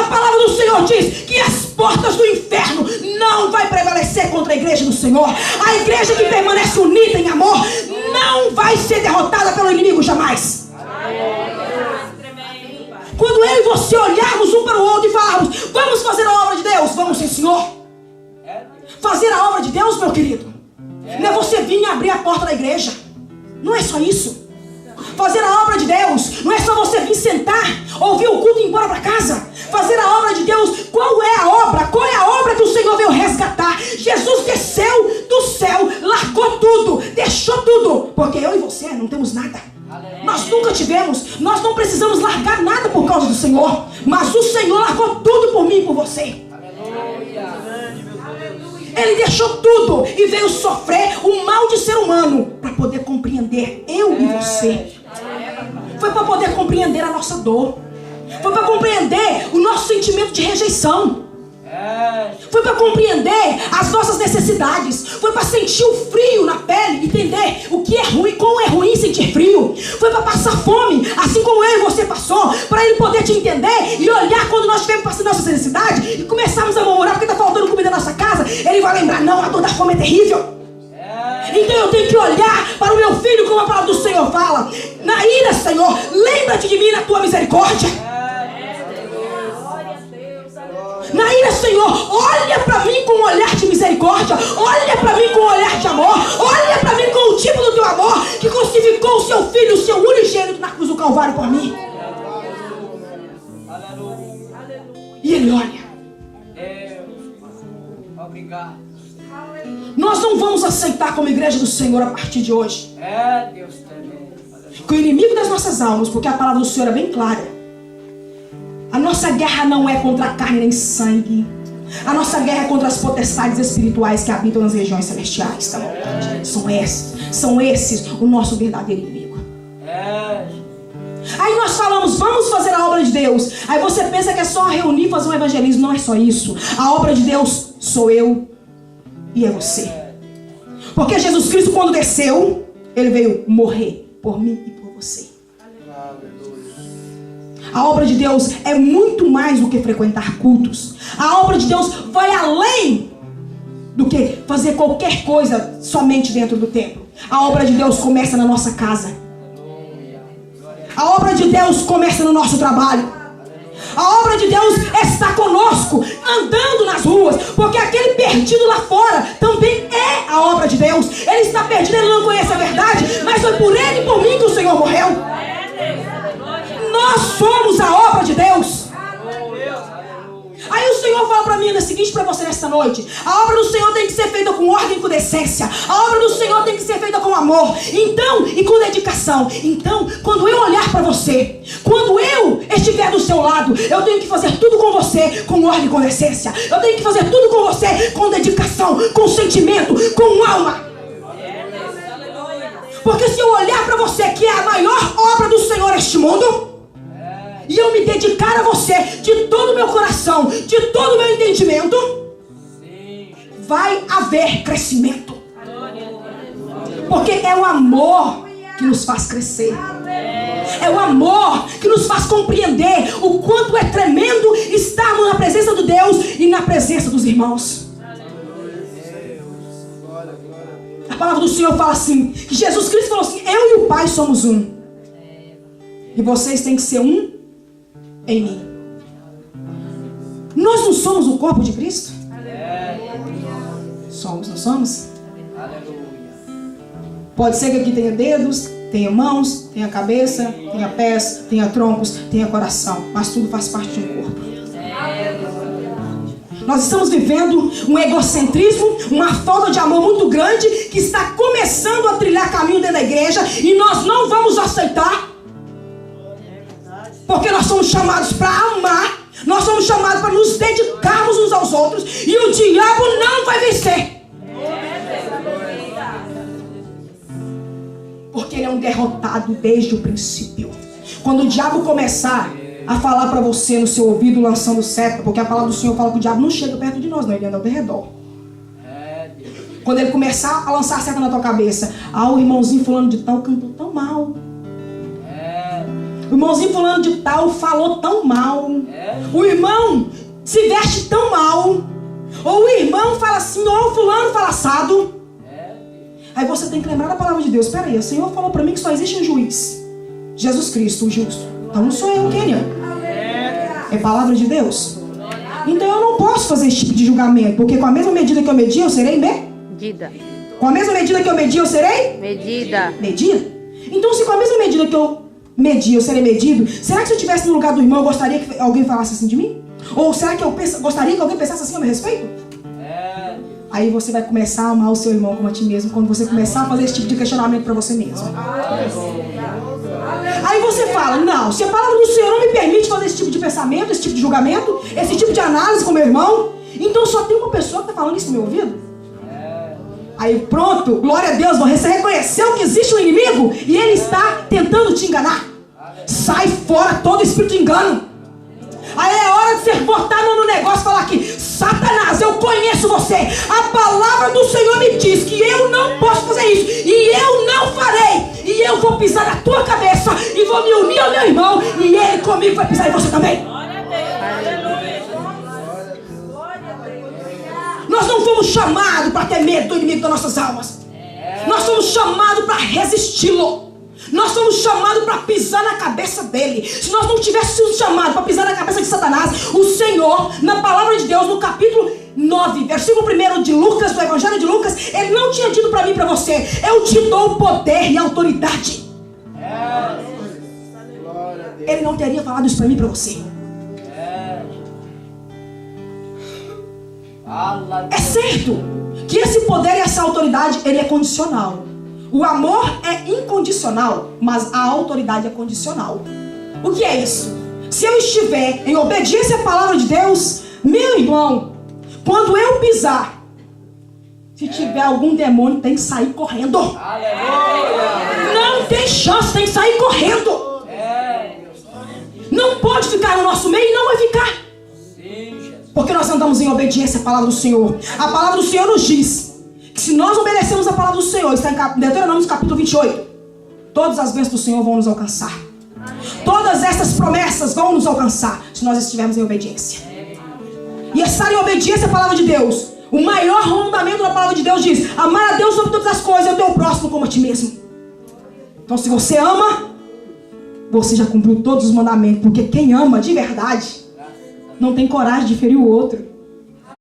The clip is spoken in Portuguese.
A palavra do Senhor diz que as portas do inferno não vai prevalecer contra a igreja do Senhor. A igreja que permanece unida em amor não vai ser derrotada pelo inimigo jamais. Quando eu e você olharmos um para o outro e falarmos: vamos fazer a obra de Deus, vamos sim, Senhor. Fazer a obra de Deus, meu querido, não é você vir abrir a porta da igreja. Não é só isso. Fazer a obra de Deus não é só você vir sentar, ouvir o culto e ir embora para casa. Fazer a obra de Deus, qual é a obra? Qual é a obra que o Senhor veio resgatar? Jesus desceu do céu, largou tudo, deixou tudo, porque eu e você não temos nada. Nós nunca tivemos, nós não precisamos largar nada por causa do Senhor, mas o Senhor largou tudo por mim e por você. Ele deixou tudo e veio sofrer o mal de ser humano para poder compreender eu e você. Foi para poder compreender a nossa dor. Foi para compreender o nosso sentimento de rejeição. Foi para compreender as nossas necessidades. Foi para sentir o frio na pele, entender o que é ruim, como é ruim sentir frio. Foi para passar fome, assim como eu e você passou, para ele poder te entender e olhar quando nós estivermos passando nossa necessidade e começarmos a murmurar porque está faltando comida na nossa casa. Ele vai lembrar: não, a dor da fome é terrível. Então eu tenho que olhar para o meu filho como a palavra do Senhor fala: na ira, Senhor, lembra-te de mim na tua misericórdia. Na ira, Senhor, olha para mim com um olhar de misericórdia. Olha para mim com um olhar de amor. Olha para mim com o tipo do teu amor que crucificou o seu filho, o seu unigênito na cruz do Calvário por mim. E ele olha. Obrigado. Nós não vamos aceitar como igreja do Senhor a partir de hoje Deus também. que o inimigo das nossas almas, porque a palavra do Senhor é bem clara, a nossa guerra não é contra a carne nem sangue. A nossa guerra é contra as potestades espirituais que habitam nas regiões celestiais, tá bom? São esses o nosso verdadeiro inimigo. Aí nós falamos: vamos fazer a obra de Deus. Aí você pensa que é só reunir e fazer um evangelismo. Não é só isso. A obra de Deus sou eu e é você. Porque Jesus Cristo, quando desceu, ele veio morrer por mim e por você. A obra de Deus é muito mais do que frequentar cultos. A obra de Deus vai além do que fazer qualquer coisa somente dentro do templo. A obra de Deus começa na nossa casa. A obra de Deus começa no nosso trabalho. A obra de Deus está conosco, andando nas ruas, porque aquele perdido lá fora também é a obra de Deus. Ele está perdido, ele não conhece a verdade, mas foi por ele e por mim que o Senhor morreu. Nós somos a obra de Deus. Aí o Senhor fala para mim o seguinte, para você nesta noite: a obra do Senhor tem que ser feita com ordem e com decência. A obra do Senhor tem que ser feita com amor, então, e com dedicação. Então, quando eu olhar para você, quando eu estiver do seu lado, eu tenho que fazer tudo com você com ordem e com decência. Eu tenho que fazer tudo com você com dedicação, com sentimento, com alma. Porque se eu olhar para você, que é a maior obra do Senhor neste mundo, e eu me dedicar a você de todo o meu coração, de todo o meu entendimento, vai haver crescimento. Porque é o amor que nos faz crescer. É o amor que nos faz compreender o quanto é tremendo estarmos na presença de Deus e na presença dos irmãos. A palavra do Senhor fala assim, que Jesus Cristo falou assim: eu e o Pai somos um. E vocês têm que ser um em mim. Nós não somos o corpo de Cristo? Somos, não somos? Pode ser que aqui tenha dedos, tenha mãos, tenha cabeça, tenha pés, tenha troncos, tenha coração, mas tudo faz parte de um corpo. Nós estamos vivendo um egocentrismo, uma falta de amor muito grande que está começando a trilhar caminho dentro da igreja, e nós não vamos aceitar. Porque nós somos chamados para amar, nós somos chamados para nos dedicarmos uns aos outros, e o diabo não vai vencer. Porque ele é um derrotado desde o princípio. Quando o diabo começar a falar para você no seu ouvido, lançando seta, porque a palavra do Senhor fala que o diabo não chega perto de nós, não, ele anda ao redor. Quando ele começar a lançar seta na tua cabeça: o irmãozinho fulano de tal cantou tão mal. O irmãozinho fulano de tal falou tão mal. O irmão se veste tão mal. Ou o irmão fala assim, ou o fulano fala assado. Aí você tem que lembrar da palavra de Deus. Espera aí, o Senhor falou para mim que só existe um juiz. Jesus Cristo, o justo. Então não sou eu, Kênia. É palavra de Deus. Então eu não posso fazer esse tipo de julgamento. Porque com a mesma medida que eu medi, eu serei medida. Com a mesma medida que eu medi, eu serei? Medida. Então se com a mesma medida que eu medi, eu serei medido, será que se eu estivesse no lugar do irmão, eu gostaria que alguém falasse assim de mim? Ou será que eu gostaria que alguém pensasse assim a meu respeito? Aí você vai começar a amar o seu irmão como a ti mesmo, quando você começar a fazer esse tipo de questionamento para você mesmo. Aí você fala, não, se a palavra do Senhor não me permite fazer esse tipo de pensamento, esse tipo de julgamento, esse tipo de análise com meu irmão, então só tem uma pessoa que está falando isso no meu ouvido? Aí pronto, glória a Deus, você reconheceu que existe um inimigo e ele está tentando te enganar. Sai fora todo espírito de engano. Aí é hora de você botar no negócio e falar aqui, Satanás, eu conheço você. A palavra do Senhor me diz que eu não posso fazer isso. E eu não farei. E eu vou pisar na tua cabeça e vou me unir ao meu irmão. E ele comigo vai pisar em você também. Nós não fomos chamados para ter medo do inimigo das nossas almas. Nós fomos chamados para resisti-lo. Nós somos chamados para pisar na cabeça dele. Se nós não tivéssemos sido chamados para pisar na cabeça de Satanás, o Senhor, na palavra de Deus, no capítulo 9, versículo 1 de Lucas, do Evangelho de Lucas, ele não tinha dito para mim e para você, eu te dou poder e autoridade. Ele não teria falado isso para mim e para você. É certo que esse poder e essa autoridade, ele é condicional. O amor é incondicional, mas a autoridade é condicional. O que é isso? Se eu estiver em obediência à palavra de Deus, meu irmão, quando eu pisar, se tiver algum demônio, tem que sair correndo. Não tem chance, tem que sair correndo. Não pode ficar no nosso meio e não vai ficar. Porque nós andamos em obediência à palavra do Senhor. A palavra do Senhor nos diz que se nós obedecemos a palavra do Senhor, está em Deuteronômio capítulo 28, todas as bênçãos do Senhor vão nos alcançar. Todas essas promessas vão nos alcançar se nós estivermos em obediência. E estar em obediência à palavra de Deus, o maior mandamento da palavra de Deus diz: amar a Deus sobre todas as coisas e o teu próximo como a ti mesmo. Então se você ama, você já cumpriu todos os mandamentos. Porque quem ama de verdade não tem coragem de ferir o outro.